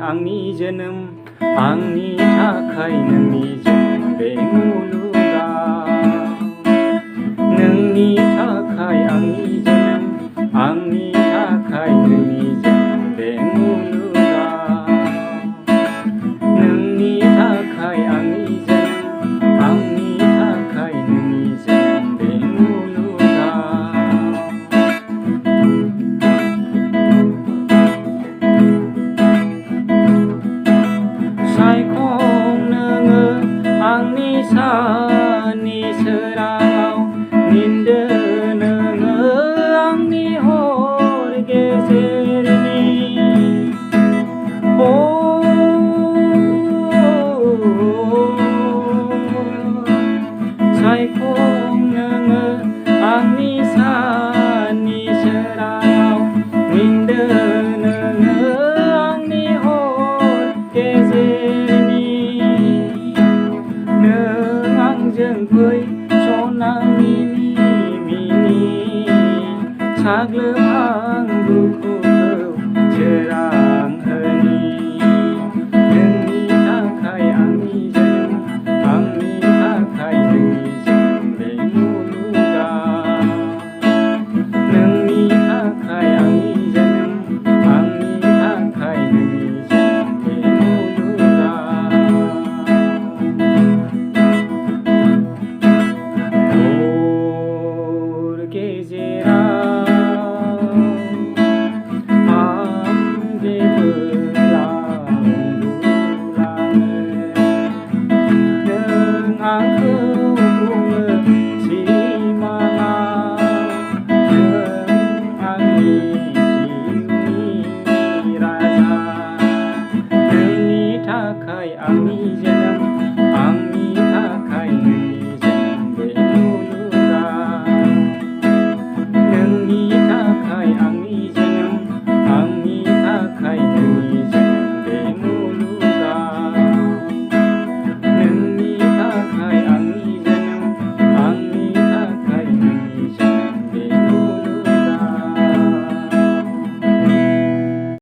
आंनि जोनोम आंनि थाखाय नोंनि जोनोम बे मुलुगाव नोंनि थाखाय आंनि जोनोम आंनि थाखाय नोंनि जोनोम बे मुलुगाव नोंनि थाखाय आंनि जोनोम आंनि थाखाय नोंनि जोनोम बे आंनि साननि सोराङाव निन्दो नोङो आंनि हर गेजेरनि सायखं नोङो आंनि साननि सोराङाव निन्दो नोङो आंनि हर गेजेरनि आंजों फै सना मिनि साग्लोबहां दुखुखौ सोरां होनि नोंनि थाखाय आंनि जोनोम आंनि थाखाय नोंनि जोनोम बे मुलुगाव नोंनि थाखाय आंनि जोनोम आंनि थाखाय नोंनि जोनोम बे मुलुगाव